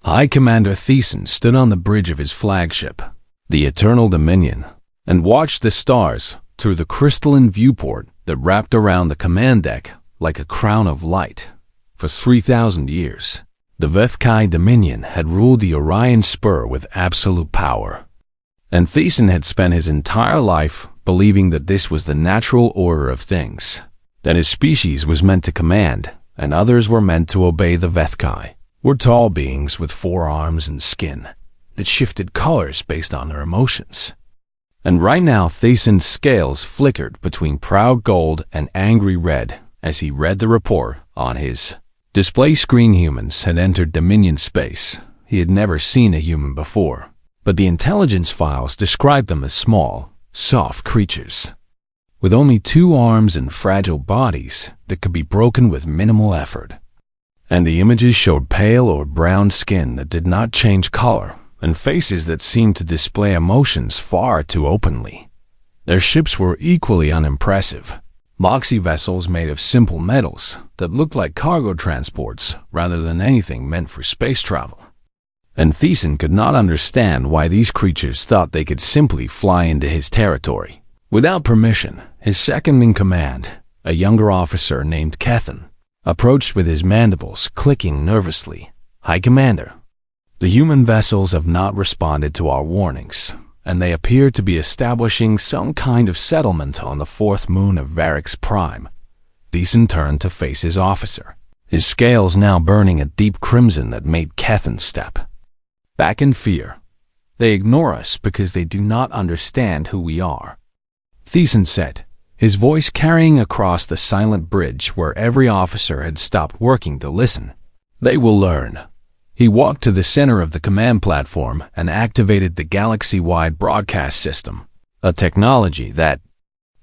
High Commander Thiessen stood on the bridge of his flagship, the Eternal Dominion, and watched the stars through the crystalline viewport that wrapped around the command deck like a crown of light. For 3,000 years, the HFY Dominion had ruled the Orion Spur with absolute power. And Thiessen had spent his entire life believing that this was the natural order of things, that his species was meant to command, and others were meant to obey the HFY. Were tall beings with 4 arms and skin that shifted colors based on their emotions. And right now Thiessen's scales flickered between proud gold and angry red as he read the report on his display screen. Humans had entered Dominion space. He had never seen a human before, but the intelligence files described them as small, soft creatures, with only 2 arms and fragile bodies that could be broken with minimal effort. And the images showed pale or brown skin that did not change color, and faces that seemed to display emotions far too openly. Their ships were equally unimpressive, moxie vessels made of simple metals that looked like cargo transports rather than anything meant for space travel. And Thiessen could not understand why these creatures thought they could simply fly into his territory. Without permission, his second-in-command, a younger officer named Kethen, approached with his mandibles clicking nervously. "High Commander, the human vessels have not responded to our warnings, and they appear to be establishing some kind of settlement on the 4th moon of Varix Prime." Thiessen turned to face his officer, his scales now burning a deep crimson that made Kethen step back in fear. "They ignore us because they do not understand who we are," Thiessen said, his voice carrying across the silent bridge where every officer had stopped working to listen. "They will learn." He walked to the center of the command platform and activated the galaxy-wide broadcast system, a technology that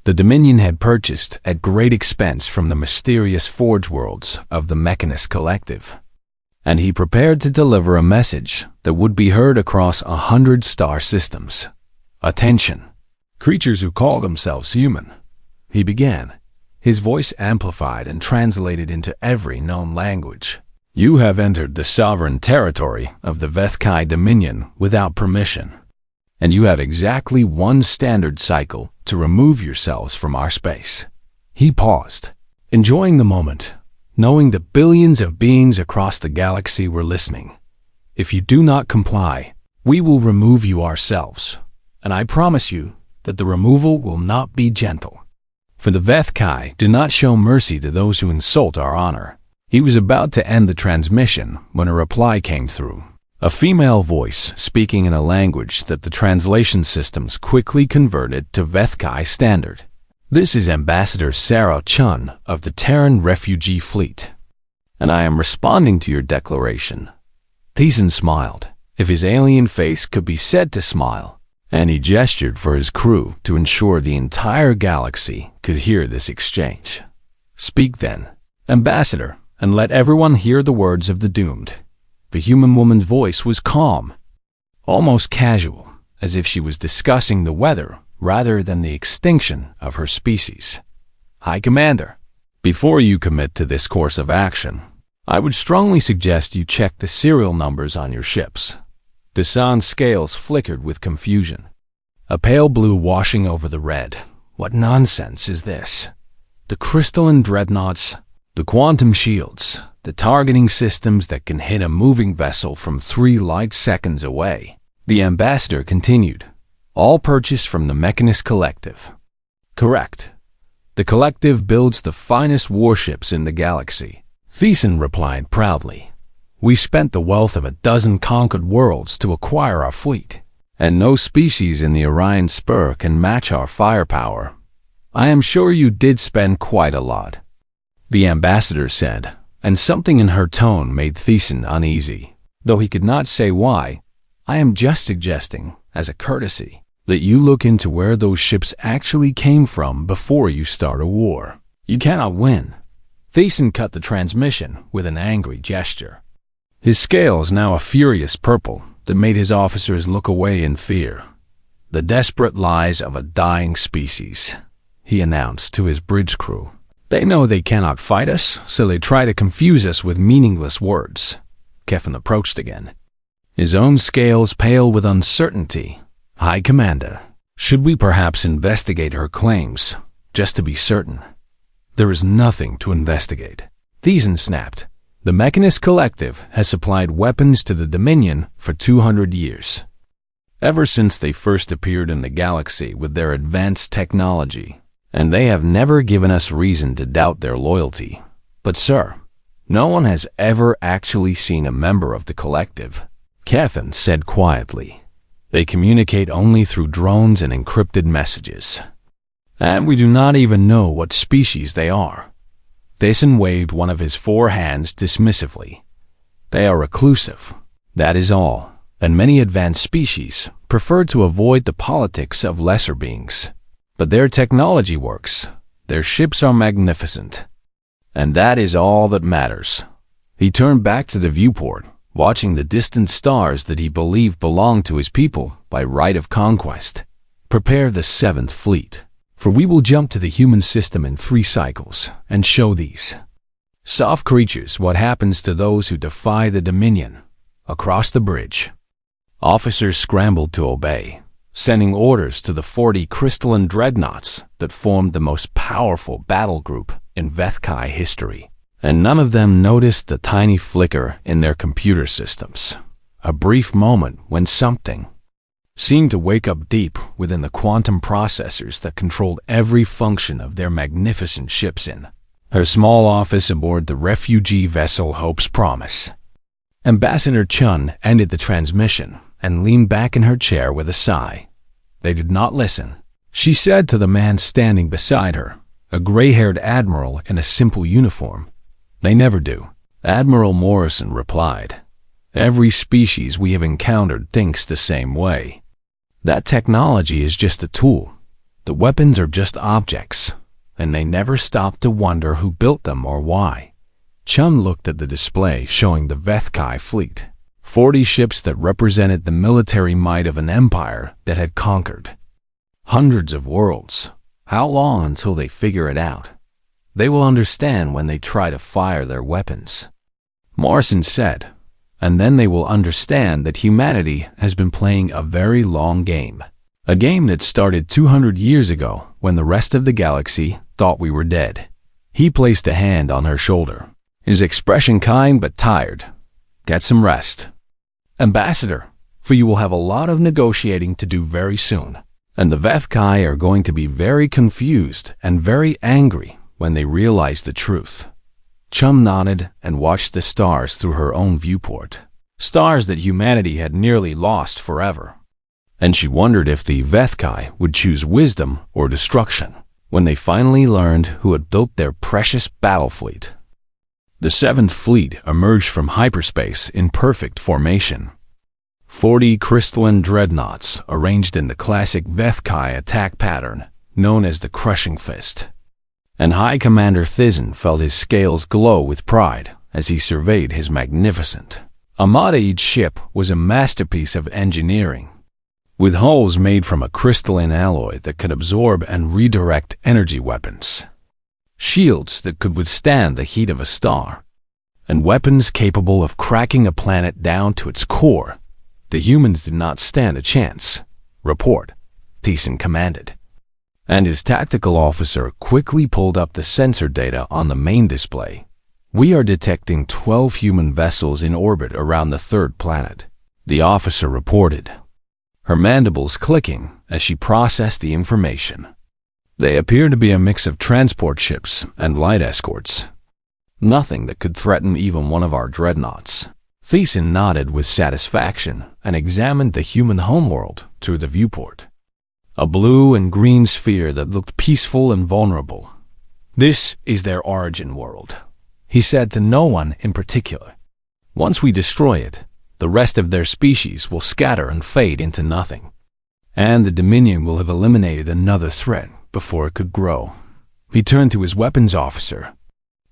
the Dominion had purchased at great expense from the mysterious forge worlds of the Mechanist Collective. And he prepared to deliver a message that would be heard across 100 star systems. "Attention, creatures who call themselves human," he began, his voice amplified and translated into every known language. "You have entered the sovereign territory of the HFY Dominion without permission, and you have exactly 1 standard cycle to remove yourselves from our space." He paused, enjoying the moment, knowing that billions of beings across the galaxy were listening. "If you do not comply, we will remove you ourselves, and I promise you that the removal will not be gentle. For the HFY do not show mercy to those who insult our honor." He was about to end the transmission when a reply came through, a female voice speaking in a language that the translation systems quickly converted to HFY standard. "This is Ambassador Sarah Chun of the Terran Refugee Fleet, and I am responding to your declaration." Thiessen smiled, if his alien face could be said to smile, and he gestured for his crew to ensure the entire galaxy could hear this exchange. "Speak then, Ambassador, and let everyone hear the words of the doomed." The human woman's voice was calm, almost casual, as if she was discussing the weather rather than the extinction of her species. "High Commander, before you commit to this course of action, I would strongly suggest you check the serial numbers on your ships." Desan's scales flickered with confusion, a pale blue washing over the red. What nonsense is this? The crystalline dreadnoughts, the quantum shields, the targeting systems that can hit a moving vessel from 3 light seconds away. The ambassador continued, "All purchased from the Mechanist Collective." "Correct. The collective builds the finest warships in the galaxy," Thiessen replied proudly. "We spent the wealth of 12 conquered worlds to acquire our fleet, and no species in the Orion Spur can match our firepower." "I am sure you did spend quite a lot," the ambassador said, and something in her tone made Thiessen uneasy, though he could not say why. "I am just suggesting, as a courtesy, that you look into where those ships actually came from before you start a war. You cannot win." Thiessen cut the transmission with an angry gesture, his scales now a furious purple that made his officers look away in fear. "The desperate lies of a dying species," he announced to his bridge crew. "They know they cannot fight us, so they try to confuse us with meaningless words." Kethen approached again, his own scales pale with uncertainty. High Commander, should we perhaps investigate her claims, just to be certain? There is nothing to investigate. Thiessen snapped. The Mechanist Collective has supplied weapons to the Dominion for 200 years. Ever since they first appeared in the galaxy with their advanced technology, and they have never given us reason to doubt their loyalty. But sir, no one has ever actually seen a member of the Collective, Cathan said quietly. They communicate only through drones and encrypted messages. And we do not even know what species they are. Thiessen waved one of his 4 hands dismissively. They are reclusive, that is all, and many advanced species prefer to avoid the politics of lesser beings. But their technology works, their ships are magnificent, and that is all that matters. He turned back to the viewport, watching the distant stars that he believed belonged to his people by right of conquest. Prepare the 7th Fleet, for we will jump to the human system in 3 cycles and show these soft creatures what happens to those who defy the Dominion. Across the bridge, officers scrambled to obey, sending orders to the 40 crystalline dreadnoughts that formed the most powerful battle group in Vethkai history. And none of them noticed the tiny flicker in their computer systems. A brief moment when something seemed to wake up deep within the quantum processors that controlled every function of their magnificent ships in her small office aboard the refugee vessel Hope's Promise. Ambassador Chun ended the transmission and leaned back in her chair with a sigh. They did not listen. She said to the man standing beside her, a gray-haired admiral in a simple uniform, "They never do." Admiral Morrison replied, "Every species we have encountered thinks the same way. That technology is just a tool. The weapons are just objects, and they never stop to wonder who built them or why." Chun looked at the display showing the Vethkai fleet, 40 ships that represented the military might of an empire that had conquered hundreds of worlds. How long until they figure it out? They will understand when they try to fire their weapons, Morrison said, and then they will understand that humanity has been playing a very long game. A game that started 200 years ago when the rest of the galaxy thought we were dead. He placed a hand on her shoulder, his expression kind but tired. "Get some rest, Ambassador, for you will have a lot of negotiating to do very soon. And the Vethkai are going to be very confused and very angry when they realize the truth." Chum nodded and watched the stars through her own viewport, stars that humanity had nearly lost forever. And she wondered if the Vethkai would choose wisdom or destruction when they finally learned who had built their precious battle fleet. The 7th Fleet emerged from hyperspace in perfect formation. 40 crystalline dreadnoughts arranged in the classic Vethkai attack pattern known as the Crushing Fist. And High Commander Thiessen felt his scales glow with pride as he surveyed his magnificent Armada. Each ship was a masterpiece of engineering, with hulls made from a crystalline alloy that could absorb and redirect energy weapons, shields that could withstand the heat of a star, and weapons capable of cracking a planet down to its core. The humans did not stand a chance. "Report," Thiessen commanded. And his tactical officer quickly pulled up the sensor data on the main display. "We are detecting 12 human vessels in orbit around the 3rd planet," the officer reported, her mandibles clicking as she processed the information. "They appear to be a mix of transport ships and light escorts. Nothing that could threaten even one of our dreadnoughts." Thiessen nodded with satisfaction and examined the human homeworld through the viewport. A blue and green sphere that looked peaceful and vulnerable. "This is their origin world," he said to no one in particular. "Once we destroy it, the rest of their species will scatter and fade into nothing. And the Dominion will have eliminated another threat before it could grow." He turned to his weapons officer,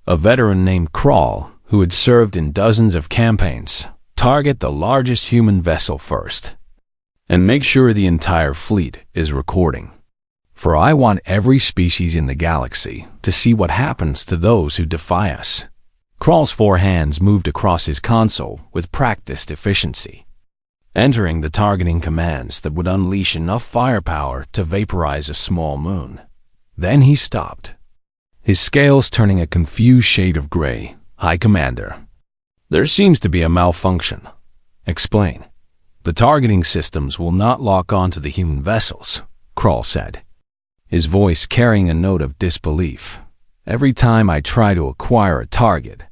a veteran named Kral, who had served in dozens of campaigns. "Target the largest human vessel first, and make sure the entire fleet is recording. For I want every species in the galaxy to see what happens to those who defy us." Kral's 4 hands moved across his console with practiced efficiency. entering the targeting commands that would unleash enough firepower to vaporize a small moon. Then he stopped, his scales turning a confused shade of gray. High Commander, there seems to be a malfunction. Explain. The targeting systems will not lock onto the human vessels, Krull said, his voice carrying a note of disbelief. Every time I try to acquire a target,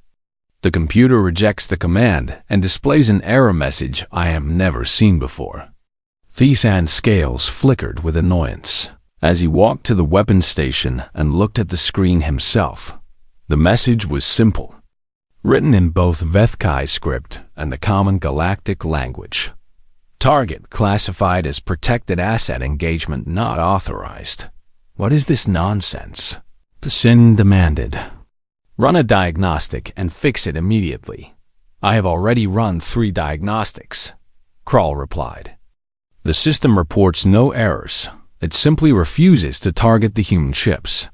the computer rejects the command and displays an error message I have never seen before. Thisan's scales flickered with annoyance as he walked to the weapons station and looked at the screen himself. The message was simple, written in both Vethkai script and the common galactic language. Target classified as protected asset, engagement not authorized. What is this nonsense? The Sin demanded. Run a diagnostic and fix it immediately. I have already run 3 diagnostics, Krull replied. The system reports no errors. It simply refuses to target the human ships.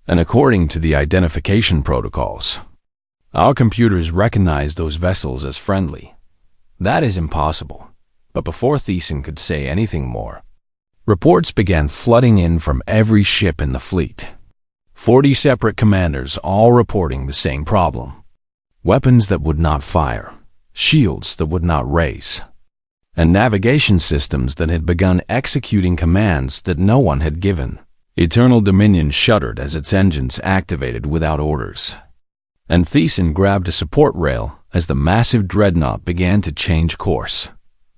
And according to the identification protocols, our computers recognize those vessels as friendly. That is impossible. But before Thisan could say anything more, reports began flooding in from every ship in the fleet. 40 separate commanders all reporting the same problem. Weapons that would not fire, shields that would not raise, and navigation systems that had begun executing commands that no one had given. Eternal Dominion shuddered as its engines activated without orders. And Thisan grabbed a support rail as the massive dreadnought began to change course.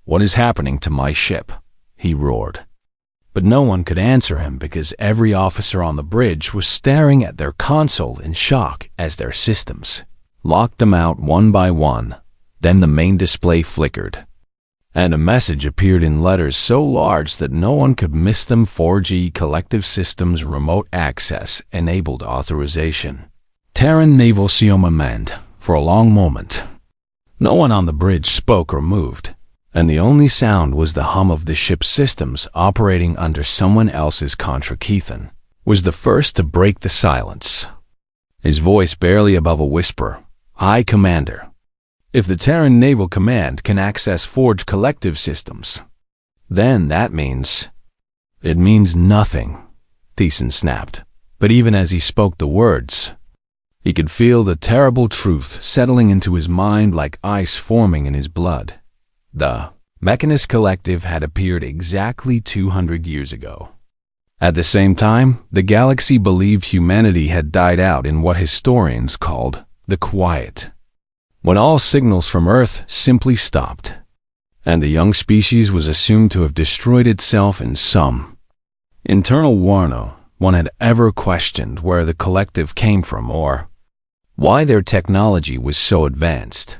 What is happening to my ship? He roared. But no one could answer him because every officer on the bridge was staring at their console in shock as their systems locked them out one by one. Then the main display flickered, and a message appeared in letters so large that no one could miss them. 4G Collective Systems Remote Access Enabled Authorization. Terran Naval Siomamand. For a long moment, no one on the bridge spoke or moved, and the only sound was the hum of the ship's systems operating under someone else's contra. Keithan was the first to break the silence, his voice barely above a whisper. High Commander, if the Terran Naval Command can access Forge Collective Systems, then that means... It means nothing, Thisan snapped. But even as he spoke the words, he could feel the terrible truth settling into his mind like ice forming in his blood. The Mechanist Collective had appeared exactly 200 years ago. At the same time, the galaxy believed humanity had died out in what historians called the Quiet, when all signals from Earth simply stopped, and the young species was assumed to have destroyed itself in some internal war. No one had ever questioned where the collective came from or why their technology was so advanced,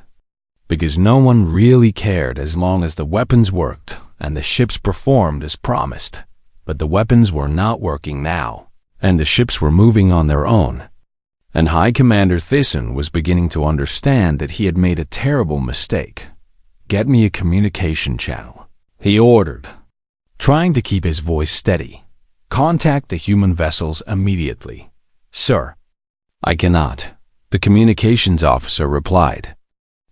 because no one really cared as long as the weapons worked and the ships performed as promised. But the weapons were not working now, and the ships were moving on their own. And High Commander Thisan was beginning to understand that he had made a terrible mistake. Get me a communication channel, he ordered, trying to keep his voice steady. Contact the human vessels immediately. Sir, I cannot, the communications officer replied.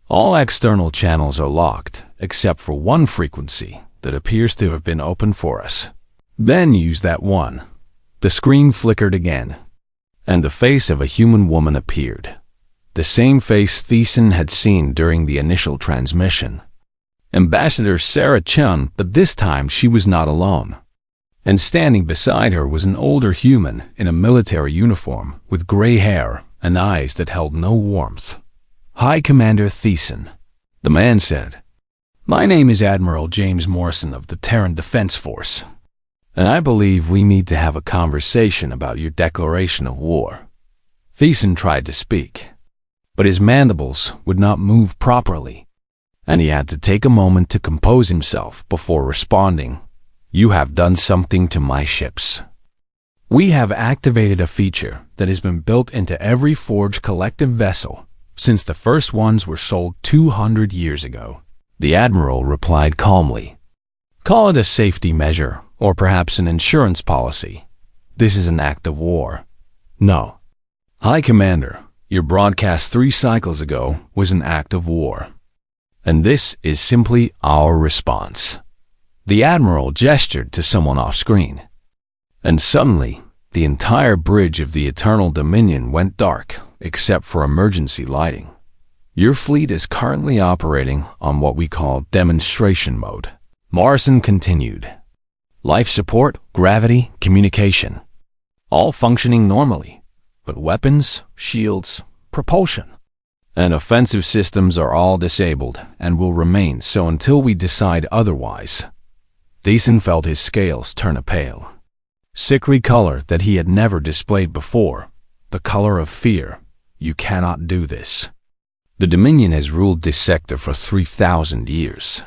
All external channels are locked, except for one frequency that appears to have been open for us. Then use that one. The screen flickered again, and the face of a human woman appeared. The same face Thisan had seen during the initial transmission. Ambassador Sarah Chun, but this time she was not alone. And standing beside her was an older human in a military uniform with gray hair and eyes that held no warmth. High Commander Thisan, the man said. My name is Admiral James Morrison of the Terran Defense Force, and I believe we need to have a conversation about your declaration of war. Thisan tried to speak, but his mandibles would not move properly, and he had to take a moment to compose himself before responding. You have done something to my ships. We have activated a feature that has been built into every Forge Collective vessel since the first ones were sold 200 years ago. The Admiral replied calmly. Call it a safety measure, or perhaps an insurance policy. This is an act of war. No. High Commander, your broadcast 3 cycles ago was an act of war. And this is simply our response." The Admiral gestured to someone off-screen. And suddenly, the entire bridge of the Eternal Dominion went dark, except for emergency lighting. "Your fleet is currently operating on what we call demonstration mode," Morrison continued. "Life support, gravity, communication, all functioning normally, but weapons, shields, propulsion, and offensive systems are all disabled and will remain so until we decide otherwise." Thiessen felt his scales turn a pale, sickly color that he had never displayed before, the color of fear. "You cannot do this. The Dominion has ruled this sector for 3,000 years,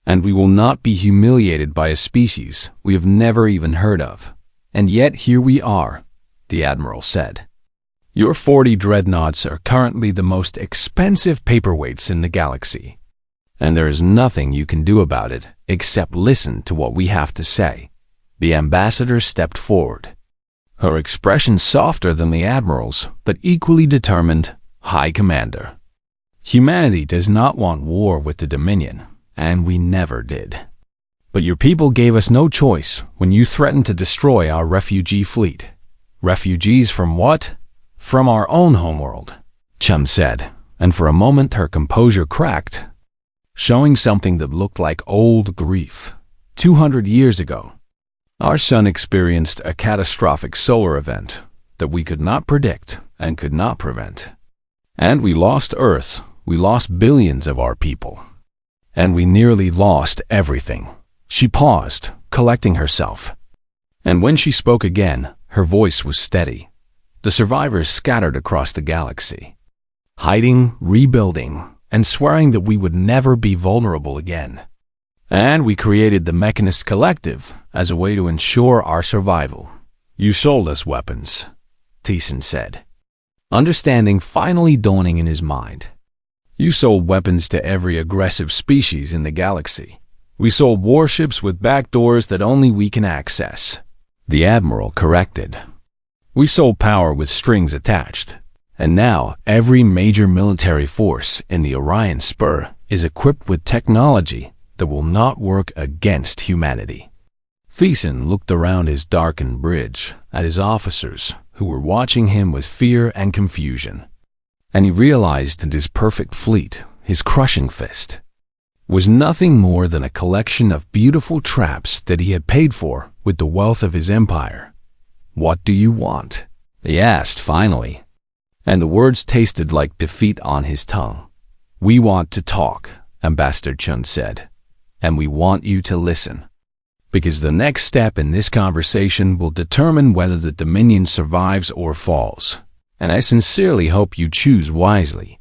and we will not be humiliated by a species we have never even heard of. And yet here we are," the Admiral said. "Your 40 dreadnoughts are currently the most expensive paperweights in the galaxy, and there is nothing you can do about it except listen to what we have to say." The ambassador stepped forward, her expression softer than the Admiral's, but equally determined. "High Commander, humanity does not want war with the Dominion, and we never did. But your people gave us no choice when you threatened to destroy our refugee fleet." "Refugees from what?" "From our own homeworld," Chum said, and for a moment her composure cracked, showing something that looked like old grief. 200 years ago, our sun experienced a catastrophic solar event that we could not predict and could not prevent. And we lost Earth, we lost billions of our people, and we nearly lost everything. She paused, collecting herself. And when she spoke again, her voice was steady. "The survivors scattered across the galaxy, hiding, rebuilding, and swearing that we would never be vulnerable again. And we created the Mechanist Collective as a way to ensure our survival." "You sold us weapons," Thiessen said, understanding finally dawning in his mind. "You sold weapons to every aggressive species in the galaxy. We sold warships with backdoors that only we can access," the Admiral corrected. "We sold power with strings attached. And now every major military force in the Orion Spur is equipped with technology that will not work against humanity." Thiessen looked around his darkened bridge at his officers who were watching him with fear and confusion. And he realized that his perfect fleet, his crushing fist, was nothing more than a collection of beautiful traps that he had paid for with the wealth of his empire. "What do you want?" he asked finally, and the words tasted like defeat on his tongue. "We want to talk," Ambassador Chun said, "and we want you to listen. Because the next step in this conversation will determine whether the Dominion survives or falls, and I sincerely hope you choose wisely."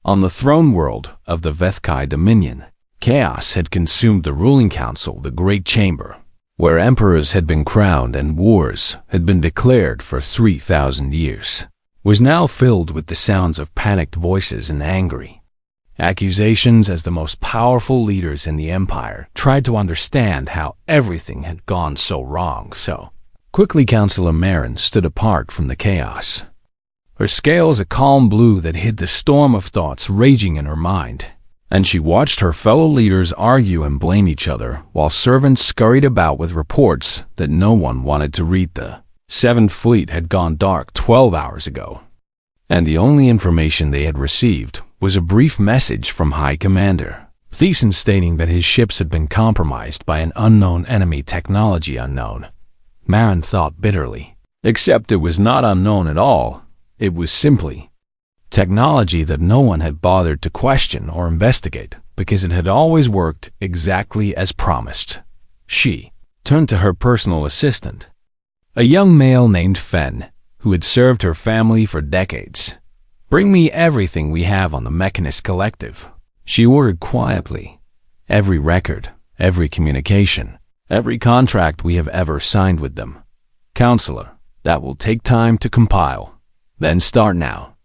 On the throne world of the Vethkai Dominion, chaos had consumed the ruling council, the Great Chamber, where emperors had been crowned and wars had been declared for 3,000 years, was now filled with the sounds of panicked voices and angry accusations as the most powerful leaders in the empire tried to understand how everything had gone so wrong. So quickly, Councillor Marin stood apart from the chaos, her scales a calm blue that hid the storm of thoughts raging in her mind, and she watched her fellow leaders argue and blame each other while servants scurried about with reports that no one wanted to read. The Seventh Fleet had gone dark 12 hours ago, and the only information they had received was a brief message from High Commander Thiessen stating that his ships had been compromised by an unknown enemy, technology unknown. Marin thought bitterly. Except it was not unknown at all. It was simply technology that no one had bothered to question or investigate because it had always worked exactly as promised. She turned to her personal assistant, a young male named Fen, who had served her family for decades. "Bring me everything we have on the Mechanist Collective," she ordered quietly. "Every record, every communication, every contract we have ever signed with them. Counselor, that will take time to compile. Then start now.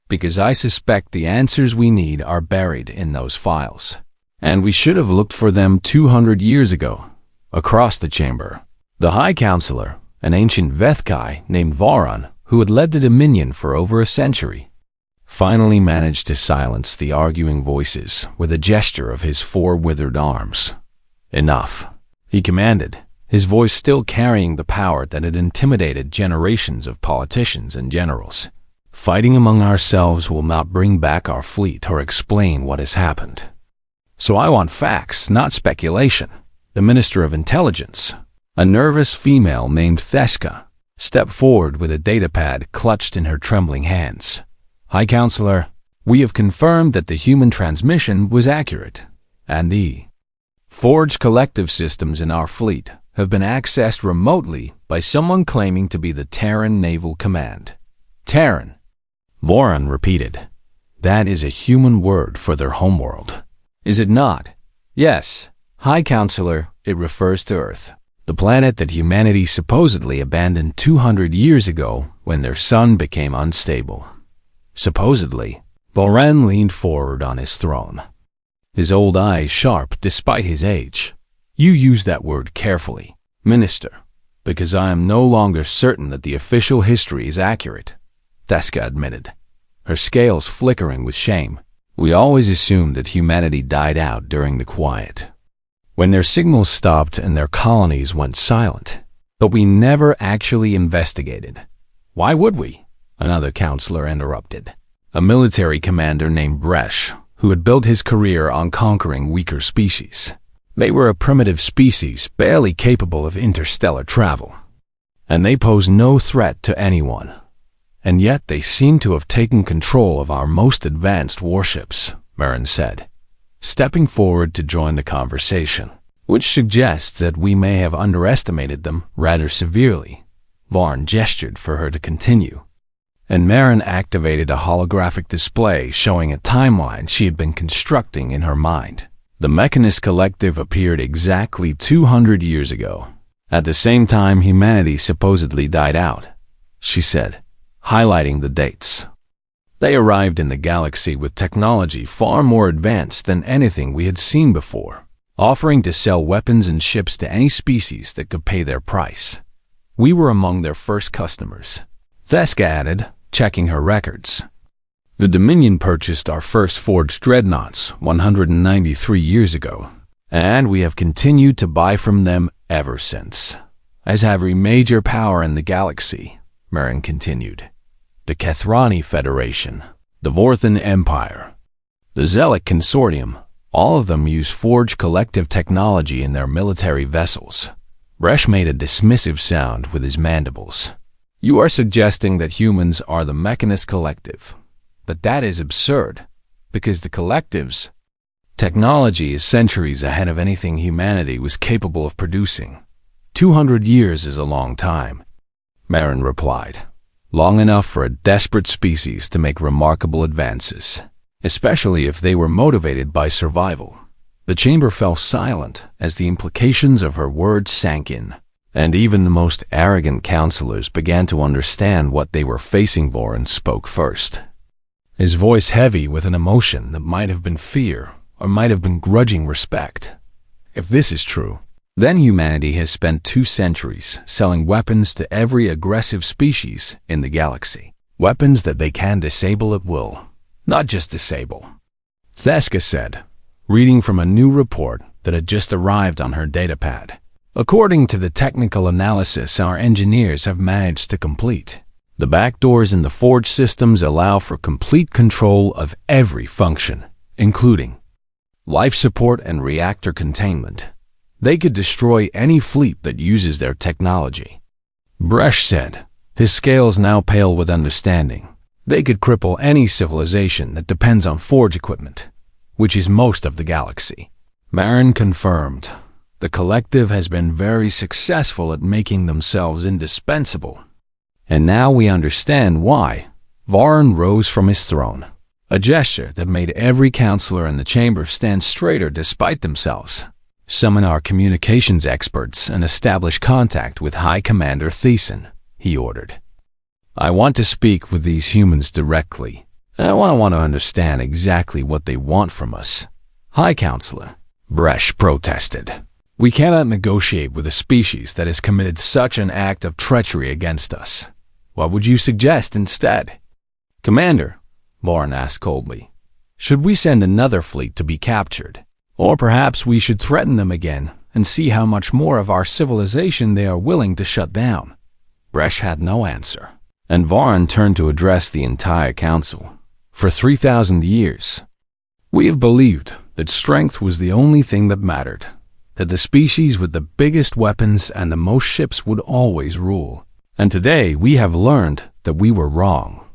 Because I suspect the answers we need are buried in those files. And we should have looked for them 200 years ago." Across the chamber, the High Counselor, an ancient Vethkai named Varon, who had led the Dominion for over a century, finally managed to silence the arguing voices with a gesture of his four withered arms. "Enough," he commanded, his voice still carrying the power that had intimidated generations of politicians and generals. "Fighting among ourselves will not bring back our fleet or explain what has happened. So I want facts, not speculation." The Minister of Intelligence, a nervous female named Theska, stepped forward with a datapad clutched in her trembling hands. "High Counselor, we have confirmed that the human transmission was accurate, and the forged collective systems in our fleet have been accessed remotely by someone claiming to be the Terran Naval Command." "Terran," Voron repeated. "That is a human word for their homeworld, is it not?" "Yes, High Counselor, it refers to Earth, the planet that humanity supposedly abandoned 200 years ago when their sun became unstable." Supposedly, Voron leaned forward on his throne, his old eyes sharp despite his age. "You use that word carefully, Minister, because I am no longer certain that the official history is accurate," Theska admitted, her scales flickering with shame. "We always assumed that humanity died out during the quiet, when their signals stopped and their colonies went silent, but we never actually investigated." "Why would we?" another counselor interrupted, a military commander named Bresh, who had built his career on conquering weaker species. They were a primitive species barely capable of interstellar travel, and they posed no threat to anyone. And yet they seem to have taken control of our most advanced warships, Marin said, stepping forward to join the conversation, "which suggests that we may have underestimated them rather severely." Varn gestured for her to continue, and Marin activated a holographic display showing a timeline she had been constructing in her mind. The Mechanist Collective appeared exactly 200 years ago, at the same time humanity supposedly died out, she said, highlighting the dates. "They arrived in the galaxy with technology far more advanced than anything we had seen before, offering to sell weapons and ships to any species that could pay their price. We were among their first customers," Theska added, checking her records. "The Dominion purchased our first forged dreadnoughts 193 years ago, and we have continued to buy from them ever since, as every major power in the galaxy," Marin continued. "The Kethrani Federation, the Vorthan Empire, the Zealot Consortium, all of them use forged collective technology in their military vessels." Bresh made a dismissive sound with his mandibles. "You are suggesting that humans are the Mechanist Collective. But that is absurd, because the Collective's technology is centuries ahead of anything humanity was capable of producing. 200 years is a long time," Marin replied. "Long enough for a desperate species to make remarkable advances, especially if they were motivated by survival." The chamber fell silent as the implications of her words sank in, and even the most arrogant counselors began to understand what they were facing. Voron spoke first, his voice heavy with an emotion that might have been fear or might have been grudging respect. "If this is true, then humanity has spent 2 centuries selling weapons to every aggressive species in the galaxy. Weapons that they can disable at will, not just disable," Theska said, reading from a new report that had just arrived on her datapad. "According to the technical analysis our engineers have managed to complete, the backdoors in the forge systems allow for complete control of every function, including life support and reactor containment. They could destroy any fleet that uses their technology," Bresh said, his scales now pale with understanding. "They could cripple any civilization that depends on forge equipment, which is most of the galaxy." Marin confirmed. "The Collective has been very successful at making themselves indispensable. And now we understand why." Voron rose from his throne, a gesture that made every counselor in the chamber stand straighter despite themselves. "Summon our communications experts and establish contact with High Commander Thiessen," he ordered. "I want to speak with these humans directly. I want to understand exactly what they want from us." "High Counselor," Bresh protested, "we cannot negotiate with a species that has committed such an act of treachery against us. What would you suggest instead?" "Commander," Varn asked coldly. Should we send another fleet to be captured? Or perhaps we should threaten them again and see how much more of our civilization they are willing to shut down. Bresh had no answer, and Varn turned to address the entire council. For 3,000 years, we have believed that strength was the only thing that mattered, that the species with the biggest weapons and the most ships would always rule. And today we have learned that we were wrong.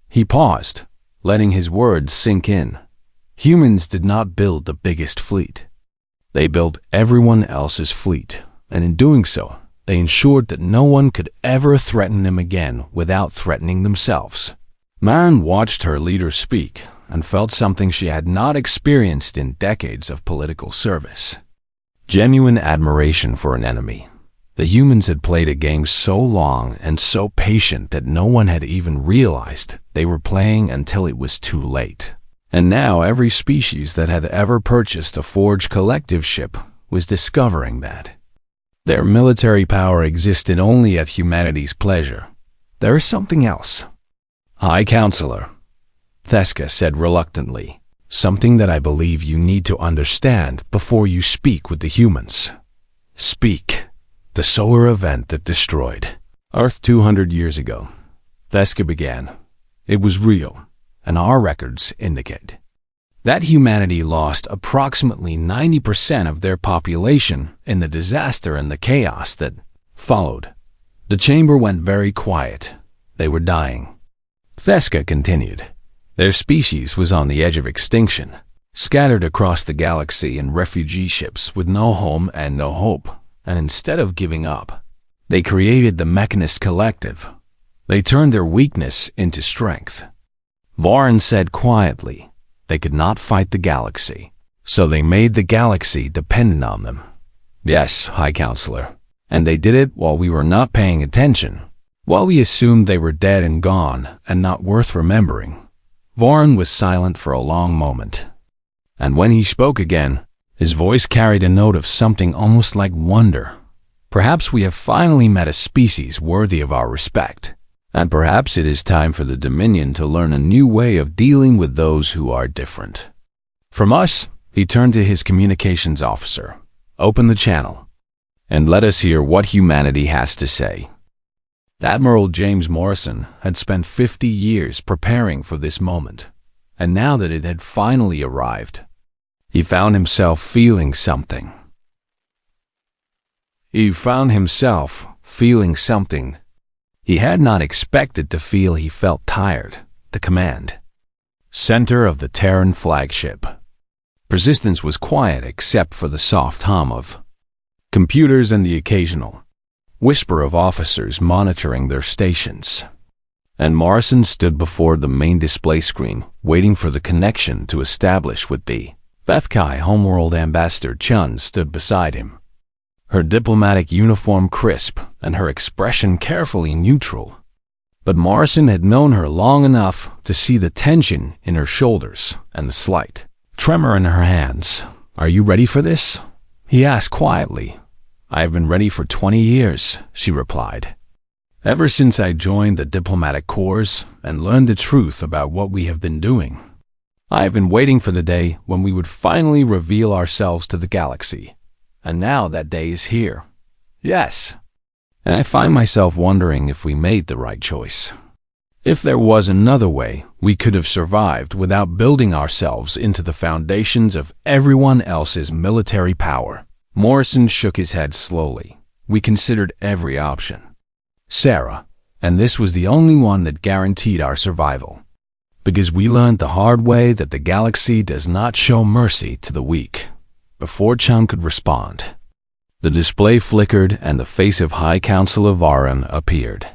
He paused, letting his words sink in. Humans did not build the biggest fleet. They built everyone else's fleet, and in doing so, they ensured that no one could ever threaten them again without threatening themselves. Maren watched her leader speak and felt something she had not experienced in decades of political service. Genuine admiration for an enemy. The humans had played a game so long and so patient that no one had even realized they were playing until it was too late. And now every species that had ever purchased a forged collective ship was discovering that their military power existed only at humanity's pleasure. There is something else. High Counselor, Theska said reluctantly, something that I believe you need to understand before you speak with the humans. Speak. The solar event that destroyed Earth 200 years ago. Theska began. It was real, and our records indicate that humanity lost approximately 90% of their population in the disaster and the chaos that followed. The chamber went very quiet. They were dying. Theska continued. Their species was on the edge of extinction, scattered across the galaxy in refugee ships with no home and no hope. And instead of giving up, they created the Mechanist Collective. They turned their weakness into strength. Varn said quietly, they could not fight the galaxy, so they made the galaxy dependent on them. Yes, High Counselor, and they did it while we were not paying attention, while we assumed they were dead and gone and not worth remembering. Varn was silent for a long moment, and when he spoke again, his voice carried a note of something almost like wonder. Perhaps we have finally met a species worthy of our respect, and perhaps it is time for the Dominion to learn a new way of dealing with those who are different. From us, he turned to his communications officer. Open the channel, and let us hear what humanity has to say. Admiral James Morrison had spent 50 years preparing for this moment, and now that it had finally arrived, he found himself feeling something. He had not expected to feel. He felt tired. The command center of the Terran flagship. Persistence was quiet except for the soft hum of computers and the occasional whisper of officers monitoring their stations. And Morrison stood before the main display screen, waiting for the connection to establish with the Vethkai Homeworld Ambassador Chun stood beside him, her diplomatic uniform crisp and her expression carefully neutral. But Morrison had known her long enough to see the tension in her shoulders and the slight tremor in her hands. Are you ready for this? He asked quietly. I have been ready for 20 years, she replied. Ever since I joined the diplomatic corps and learned the truth about what we have been doing. I have been waiting for the day when we would finally reveal ourselves to the galaxy. And now that day is here. Yes. And I find myself wondering if we made the right choice. If there was another way, we could have survived without building ourselves into the foundations of everyone else's military power. Morrison shook his head slowly. We considered every option, Sarah, and this was the only one that guaranteed our survival. Because we learned the hard way that the galaxy does not show mercy to the weak. Before Chun could respond, the display flickered and the face of High Counselor Varun appeared.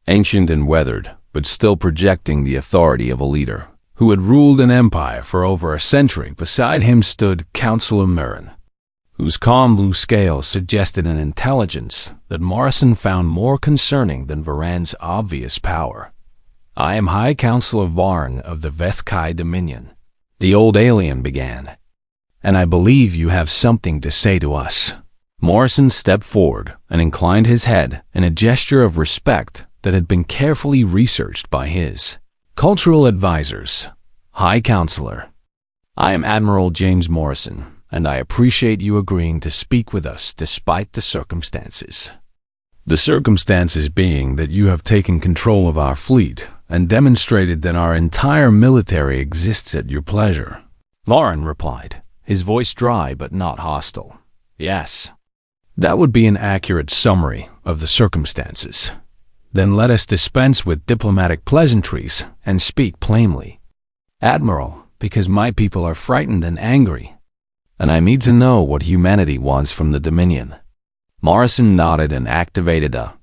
Ancient and weathered, but still projecting the authority of a leader who had ruled an empire for over a century. Beside him stood Counselor Mirren, whose calm blue scales suggested an intelligence that Morrison found more concerning than Varan's obvious power. I am High Counselor Varn of the Vethkai Dominion, the old alien began, and I believe you have something to say to us. Morrison stepped forward and inclined his head in a gesture of respect that had been carefully researched by his Cultural Advisors, High Counselor. I am Admiral James Morrison, and I appreciate you agreeing to speak with us despite the circumstances. The circumstances being that you have taken control of our fleet and demonstrated that our entire military exists at your pleasure. Lauren replied, his voice dry but not hostile. Yes. That would be an accurate summary of the circumstances. Then let us dispense with diplomatic pleasantries and speak plainly. Admiral, because my people are frightened and angry, and I need to know what humanity wants from the Dominion. Morrison nodded and activated a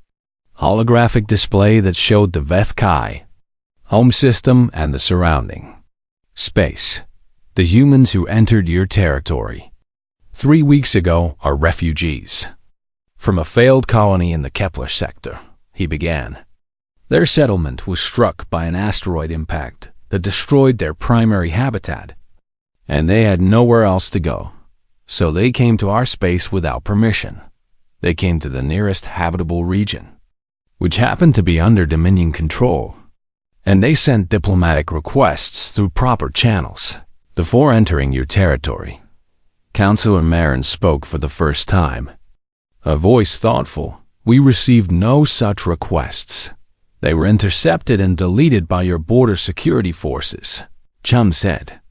holographic display that showed the Veth Kai home system and the surrounding space. The humans who entered your territory 3 weeks ago are refugees from a failed colony in the Kepler sector, he began. Their settlement was struck by an asteroid impact that destroyed their primary habitat, and they had nowhere else to go, so they came to our space without permission. They came to the nearest habitable region, which happened to be under Dominion control, and they sent diplomatic requests through proper channels before entering your territory. Counselor Marin spoke for the first time, a voice thoughtful. We received no such requests. They were intercepted and deleted by your border security forces, Chum said,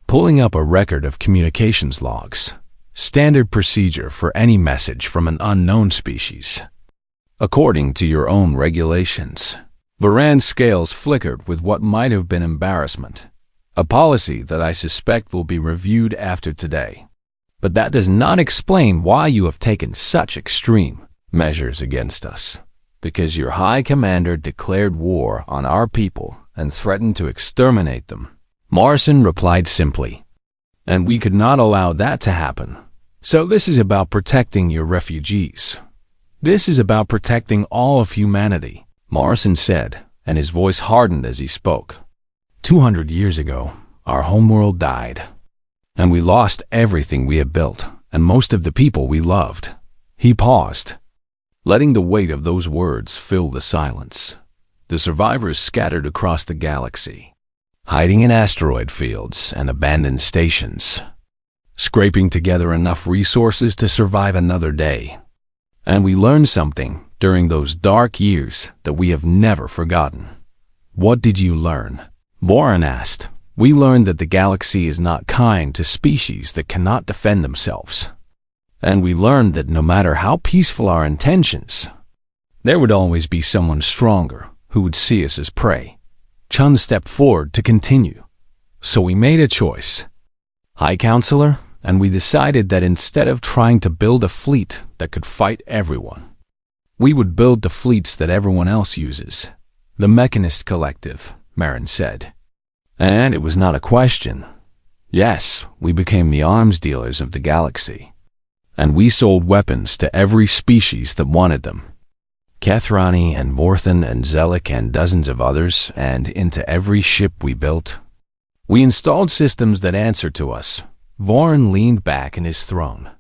pulling up a record of communications logs, standard procedure for any message from an unknown species. According to your own regulations, Varan's scales flickered with what might have been embarrassment, a policy that I suspect will be reviewed after today. But that does not explain why you have taken such extreme measures against us, because your High Commander declared war on our people and threatened to exterminate them. Morrison replied simply, and we could not allow that to happen. So this is about protecting your refugees. This is about protecting all of humanity, Morrison said, and his voice hardened as he spoke. 200 years ago, our homeworld died, and we lost everything we had built and most of the people we loved. He paused, letting the weight of those words fill the silence. The survivors scattered across the galaxy, hiding in asteroid fields and abandoned stations, scraping together enough resources to survive another day. And we learned something during those dark years that we have never forgotten. What did you learn? Warren asked. We learned that the galaxy is not kind to species that cannot defend themselves. And we learned that no matter how peaceful our intentions, there would always be someone stronger who would see us as prey. Chun stepped forward to continue. So we made a choice, High Counselor, and we decided that instead of trying to build a fleet that could fight everyone, we would build the fleets that everyone else uses. The Mechanist Collective, Marin said. And it was not a question. Yes, we became the arms dealers of the galaxy, and we sold weapons to every species that wanted them. Kethrani and Vorthan and Zelik and dozens of others, and into every ship we built. We installed systems that answered to us. Vorin leaned back in his throne,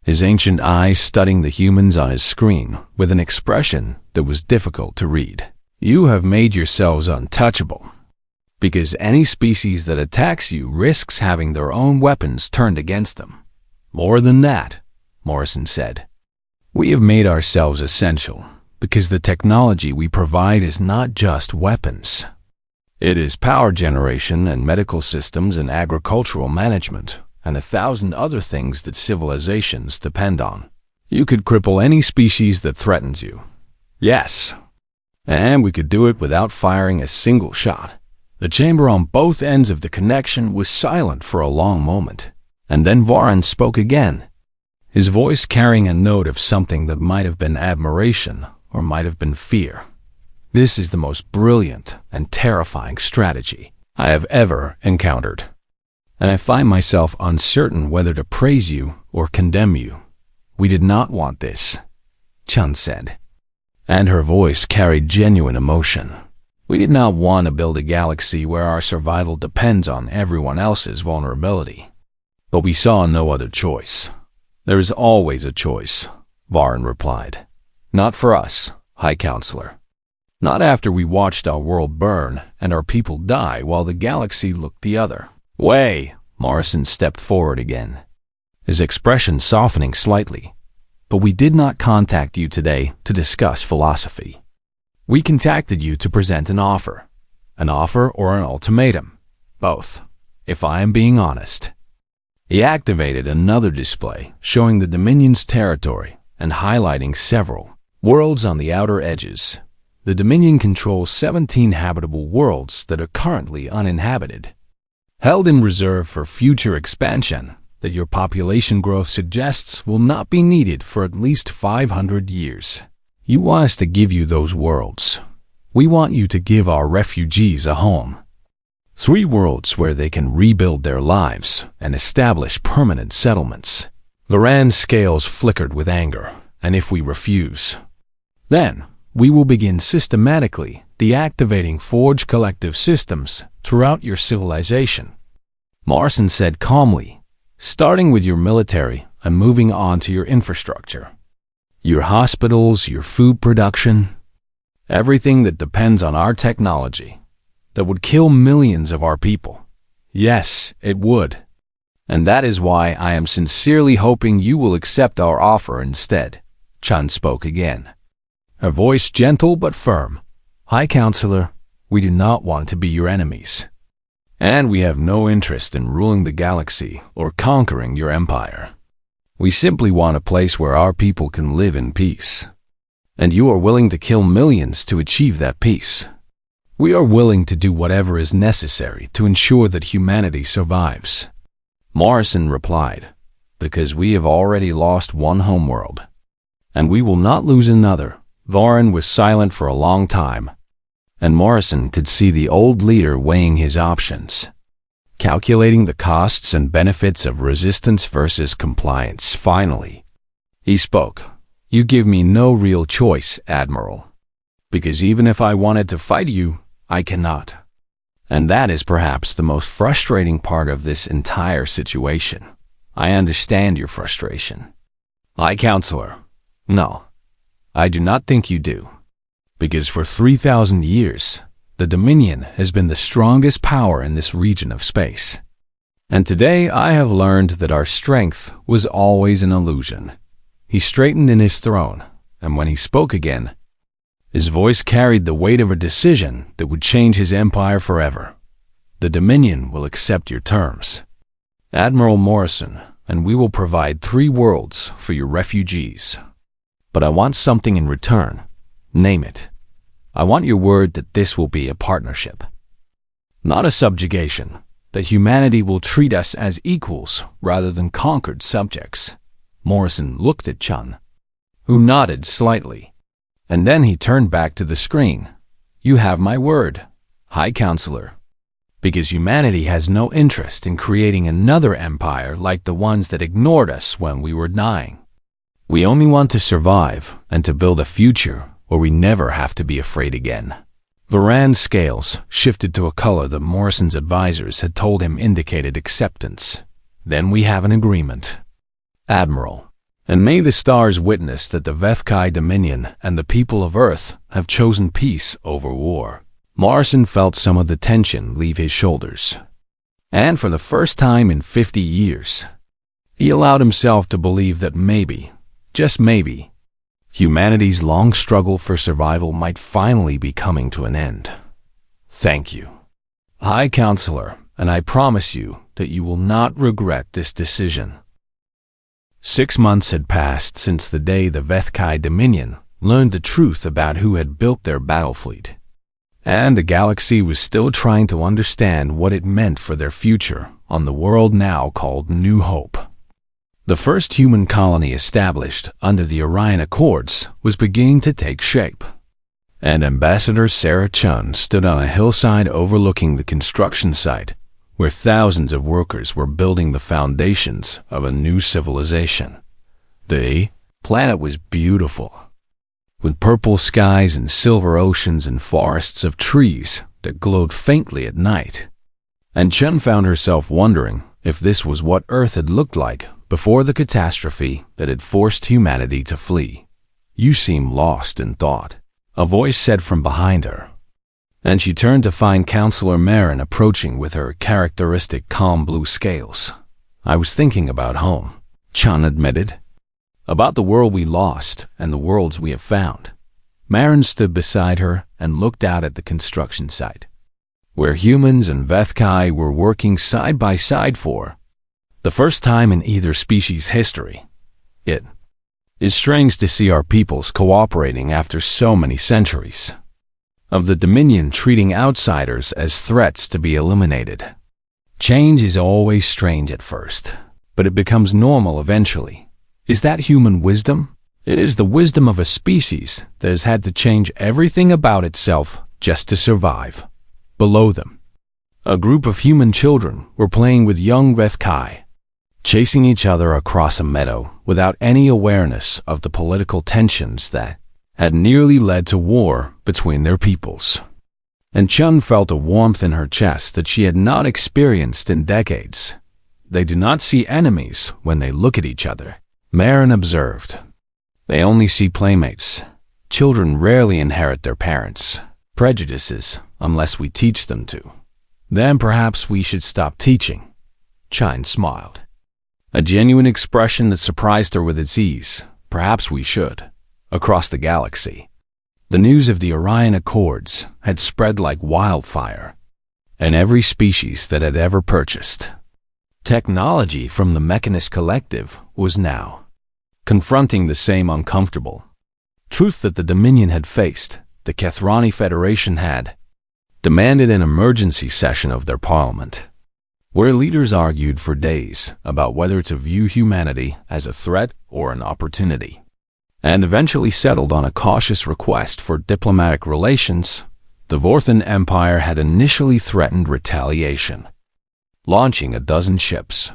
his ancient eyes studying the humans on his screen with an expression that was difficult to read. You have made yourselves untouchable, because any species that attacks you risks having their own weapons turned against them. More than that, Morrison said, we have made ourselves essential, because the technology we provide is not just weapons. It is power generation and medical systems and agricultural management, and 1,000 other things that civilizations depend on. You could cripple any species that threatens you. Yes, and we could do it without firing a single shot. The chamber on both ends of the connection was silent for a long moment, and then Varan spoke again, his voice carrying a note of something that might have been admiration or might have been fear. This is the most brilliant and terrifying strategy I have ever encountered, and I find myself uncertain whether to praise you or condemn you. We did not want this, Chun said, and her voice carried genuine emotion. We did not want to build a galaxy where our survival depends on everyone else's vulnerability. But we saw no other choice. There is always a choice, Varan replied. Not for us, High Counselor. Not after we watched our world burn and our people die while the galaxy looked the other way. Morrison stepped forward again, his expression softening slightly. But we did not contact you today to discuss philosophy. We contacted you to present an offer or an ultimatum, both, if I am being honest. He activated another display showing the Dominion's territory and highlighting several worlds on the outer edges. The Dominion controls 17 habitable worlds that are currently uninhabited, held in reserve for future expansion that your population growth suggests will not be needed for at least 500 years. You want us to give you those worlds. We want you to give our refugees a home. 3 worlds where they can rebuild their lives and establish permanent settlements. Loran's scales flickered with anger, and if we refuse, then we will begin systematically deactivating Forge collective systems throughout your civilization. Morrison said calmly, starting with your military and moving on to your infrastructure. Your hospitals, your food production, everything that depends on our technology, that would kill millions of our people. Yes, it would. And that is why I am sincerely hoping you will accept our offer instead. Chun spoke again, her voice gentle but firm. High Counselor, we do not want to be your enemies. And we have no interest in ruling the galaxy or conquering your empire. We simply want a place where our people can live in peace. And you are willing to kill millions to achieve that peace. We are willing to do whatever is necessary to ensure that humanity survives. Morrison replied, because we have already lost one homeworld, and we will not lose another. Vorin was silent for a long time, and Morrison could see the old leader weighing his options, calculating the costs and benefits of resistance versus compliance. Finally, he spoke. You give me no real choice, Admiral, because even if I wanted to fight you, I cannot. And that is perhaps the most frustrating part of this entire situation. I understand your frustration. High Counselor, no, I do not think you do. Because for 3,000 years, the Dominion has been the strongest power in this region of space. And today I have learned that our strength was always an illusion. He straightened in his throne, and when he spoke again, his voice carried the weight of a decision that would change his empire forever. The Dominion will accept your terms, Admiral Morrison, and we will provide 3 worlds for your refugees. But I want something in return. Name it. I want your word that this will be a partnership, not a subjugation, that humanity will treat us as equals rather than conquered subjects. Morrison looked at Chun, who nodded slightly, and then he turned back to the screen. You have my word, High Counselor, because humanity has no interest in creating another empire like the ones that ignored us when we were dying. We only want to survive and to build a future where we never have to be afraid again. Varan's scales shifted to a color that Morrison's advisors had told him indicated acceptance. Then we have an agreement, Admiral, and may the stars witness that the Vethkai Dominion and the people of Earth have chosen peace over war. Morrison felt some of the tension leave his shoulders, and for the first time in 50 years, he allowed himself to believe that maybe, just maybe, humanity's long struggle for survival might finally be coming to an end. Thank you, High Counselor, and I promise you that you will not regret this decision. 6 months had passed since the day the Vethkai Dominion learned the truth about who had built their battle fleet, and the galaxy was still trying to understand what it meant for their future on the world now called New Hope. The first human colony established under the Orion Accords was beginning to take shape, and Ambassador Sarah Chun stood on a hillside overlooking the construction site where thousands of workers were building the foundations of a new civilization. The planet was beautiful, with purple skies and silver oceans and forests of trees that glowed faintly at night. And Chun found herself wondering if this was what Earth had looked like before the catastrophe that had forced humanity to flee. You seem lost in thought. a voice said from behind her. And she turned to find Counselor Marin approaching with her characteristic calm blue scales. "I was thinking about home," Chun admitted. "About the world we lost and the worlds we have found." Marin stood beside her and looked out at the construction site, where humans and Vethkai were working side by side for the first time in either species' history. It is strange to see our peoples cooperating after so many centuries of the Dominion treating outsiders as threats to be eliminated. Change is always strange at first, but it becomes normal eventually. Is that human wisdom? It is the wisdom of a species that has had to change everything about itself just to survive. Below them, a group of human children were playing with young Vethkai, chasing each other across a meadow without any awareness of the political tensions that had nearly led to war between their peoples. And Chun felt a warmth in her chest that she had not experienced in decades. They do not see enemies when they look at each other, Marin observed. They only see playmates. Children rarely inherit their parents' prejudices unless we teach them to. Then perhaps we should stop teaching. Chun smiled, a genuine expression that surprised her with its ease. Perhaps we should. Across the galaxy, the news of the Orion Accords had spread like wildfire, and every species that had ever purchased technology from the Mechanist Collective was now confronting the same uncomfortable truth that the Dominion had faced. The Kethrani Federation had demanded an emergency session of their parliament, where leaders argued for days about whether to view humanity as a threat or an opportunity, and eventually settled on a cautious request for diplomatic relations. The Vorthan Empire had initially threatened retaliation, launching a dozen ships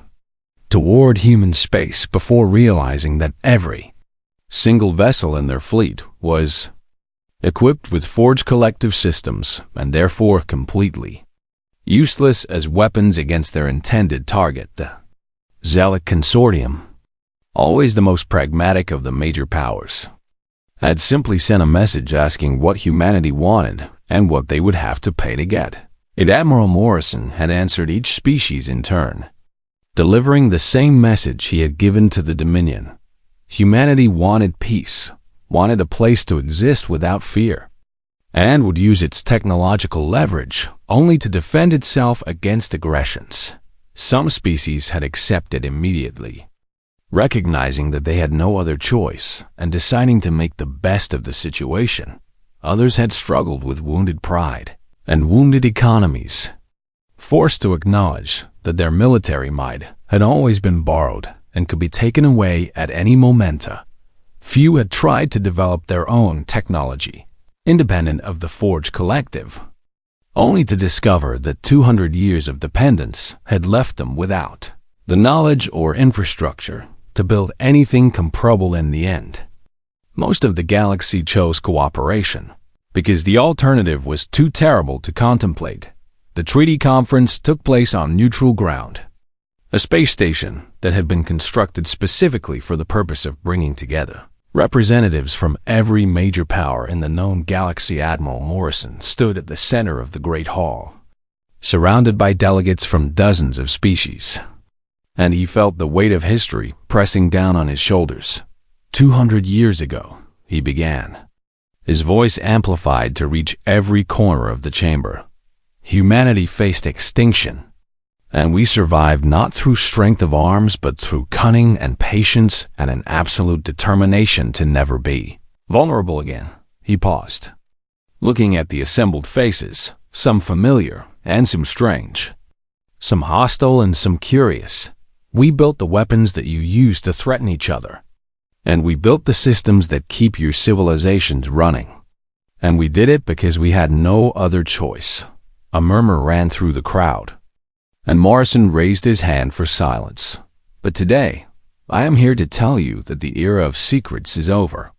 toward human space before realizing that every single vessel in their fleet was equipped with Forge Collective systems and therefore completely useless as weapons against their intended target, the Zealot Consortium, always the most pragmatic of the major powers, had simply sent a message asking what humanity wanted and what they would have to pay to get it. Admiral Morrison had answered each species in turn, delivering the same message he had given to the Dominion. Humanity wanted peace, wanted a place to exist without fear, and would use its technological leverage only to defend itself against aggressions. Some species had accepted immediately, recognizing that they had no other choice and deciding to make the best of the situation. Others had struggled with wounded pride and wounded economies, forced to acknowledge that their military might had always been borrowed and could be taken away at any momenta. Few had tried to develop their own technology, independent of the Forge Collective, only to discover that 200 years of dependence had left them without the knowledge or infrastructure to build anything comparable in the end. Most of the galaxy chose cooperation because the alternative was too terrible to contemplate. The treaty conference took place on neutral ground, a space station that had been constructed specifically for the purpose of bringing together representatives from every major power in the known galaxy. Admiral Morrison stood at the center of the Great Hall, surrounded by delegates from dozens of species, and he felt the weight of history pressing down on his shoulders. 200 years ago, he began, his voice amplified to reach every corner of the chamber. Humanity faced extinction, and we survived not through strength of arms but through cunning and patience and an absolute determination to never be vulnerable again. He paused, looking at the assembled faces, some familiar and some strange, some hostile and some curious. We built the weapons that you use to threaten each other, and we built the systems that keep your civilizations running, and we did it because we had no other choice. A murmur ran through the crowd, and Morrison raised his hand for silence. But today, I am here to tell you that the era of secrets is over,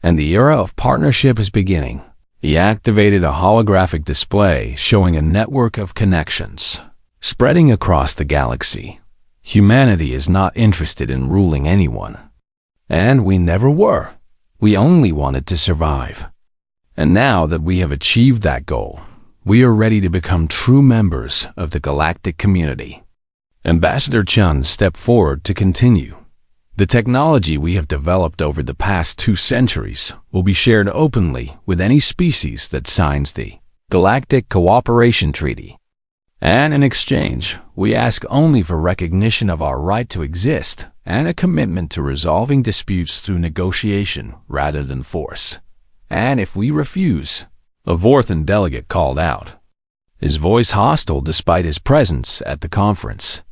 and the era of partnership is beginning. He activated a holographic display showing a network of connections spreading across the galaxy. Humanity is not interested in ruling anyone, and we never were. We only wanted to survive. And now that we have achieved that goal, we are ready to become true members of the galactic community. Ambassador Chun stepped forward to continue. The technology we have developed over the past 2 centuries will be shared openly with any species that signs the Galactic Cooperation Treaty. And in exchange, we ask only for recognition of our right to exist and a commitment to resolving disputes through negotiation rather than force. And if we refuse, a Vorthan delegate called out, his voice hostile despite his presence at the conference,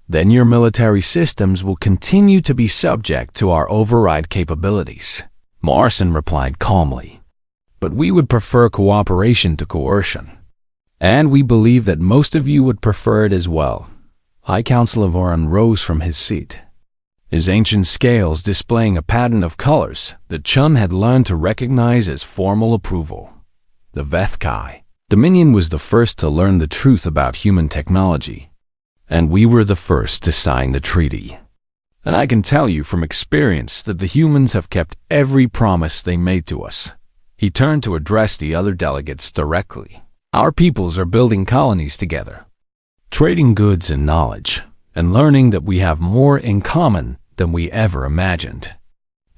then your military systems will continue to be subject to our override capabilities. Morrison replied calmly, but we would prefer cooperation to coercion. And we believe that most of you would prefer it as well. High Councilor Voran rose from his seat, his ancient scales displaying a pattern of colors that Chun had learned to recognize as formal approval. The Vethkai Dominion was the first to learn the truth about human technology, and we were the first to sign the treaty. And I can tell you from experience that the humans have kept every promise they made to us. He turned to address the other delegates directly. Our peoples are building colonies together, trading goods and knowledge, and learning that we have more in common than we ever imagined.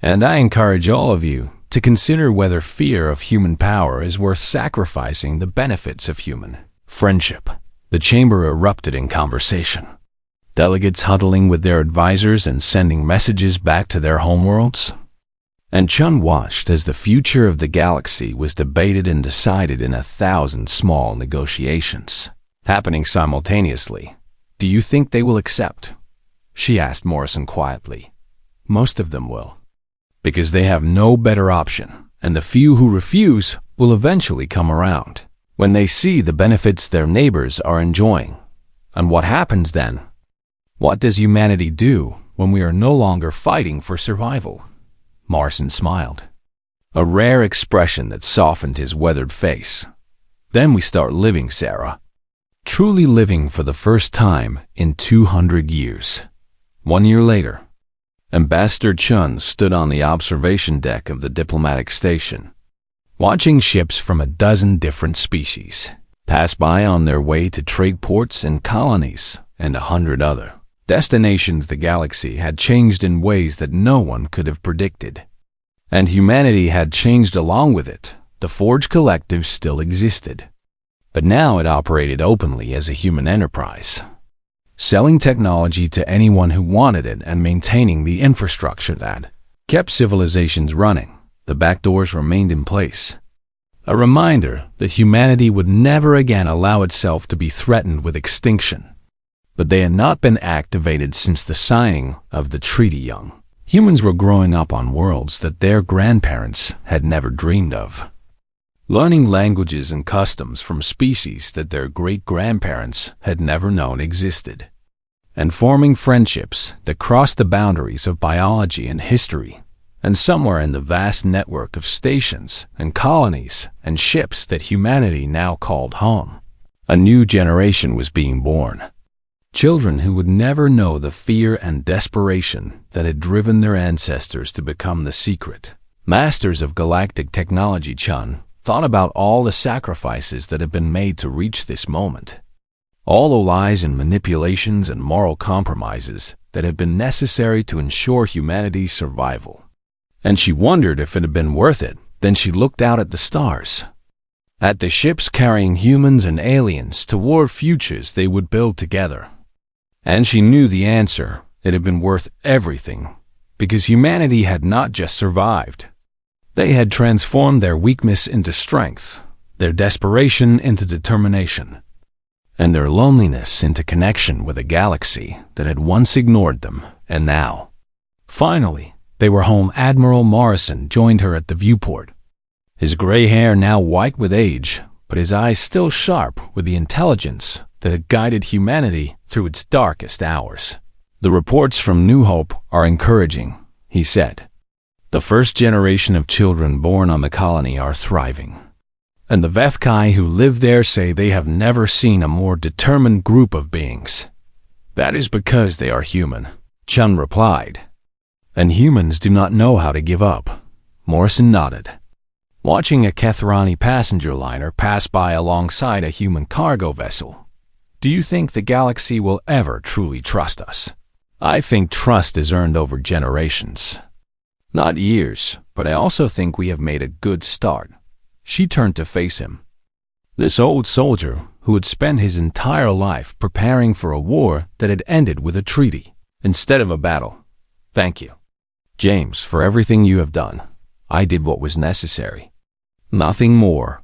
And I encourage all of you to consider whether fear of human power is worth sacrificing the benefits of human friendship. The chamber erupted in conversation, delegates huddling with their advisors and sending messages back to their homeworlds. And Chun watched as the future of the galaxy was debated and decided in 1,000 small negotiations, happening simultaneously. Do you think they will accept? She asked Morrison quietly. Most of them will, because they have no better option, and the few who refuse will eventually come around when they see the benefits their neighbors are enjoying. And what happens then? What does humanity do when we are no longer fighting for survival? Morrison smiled, a rare expression that softened his weathered face. Then we start living, Sarah. Truly living for the first time in 200 years. 1 year later, Ambassador Chun stood on the observation deck of the diplomatic station, watching ships from 12 different species pass by on their way to trade ports and colonies and 100 other destinations. The galaxy had changed in ways that no one could have predicted. And humanity had changed along with it. The Forge Collective still existed, but now it operated openly as a human enterprise, selling technology to anyone who wanted it and maintaining the infrastructure that kept civilizations running. The back doors remained in place, a reminder that humanity would never again allow itself to be threatened with extinction. But they had not been activated since the signing of the treaty. Young humans were growing up on worlds that their grandparents had never dreamed of, learning languages and customs from species that their great-grandparents had never known existed, and forming friendships that crossed the boundaries of biology and history. And somewhere in the vast network of stations and colonies and ships that humanity now called home, a new generation was being born. Children who would never know the fear and desperation that had driven their ancestors to become the secret masters of galactic technology. Chun thought about all the sacrifices that had been made to reach this moment, all the lies and manipulations and moral compromises that had been necessary to ensure humanity's survival. And she wondered if it had been worth it. Then she looked out at the stars, at the ships carrying humans and aliens toward futures they would build together. And she knew the answer. It had been worth everything, because humanity had not just survived. They had transformed their weakness into strength, their desperation into determination, and their loneliness into connection with a galaxy that had once ignored them. And now, finally, they were home. Admiral Morrison joined her at the viewport, his gray hair now white with age, but his eyes still sharp with the intelligence that had guided humanity through its darkest hours. The reports from New Hope are encouraging, he said. The first generation of children born on the colony are thriving, and the Vethkai who live there say they have never seen a more determined group of beings. That is because they are human, Chun replied. And humans do not know how to give up. Morrison nodded. Watching a Kethrani passenger liner pass by alongside a human cargo vessel. Do you think the galaxy will ever truly trust us? I think trust is earned over generations. Not years, but I also think we have made a good start. She turned to face him. This old soldier who had spent his entire life preparing for a war that had ended with a treaty instead of a battle. Thank you, James, for everything you have done. I did what was necessary. Nothing more.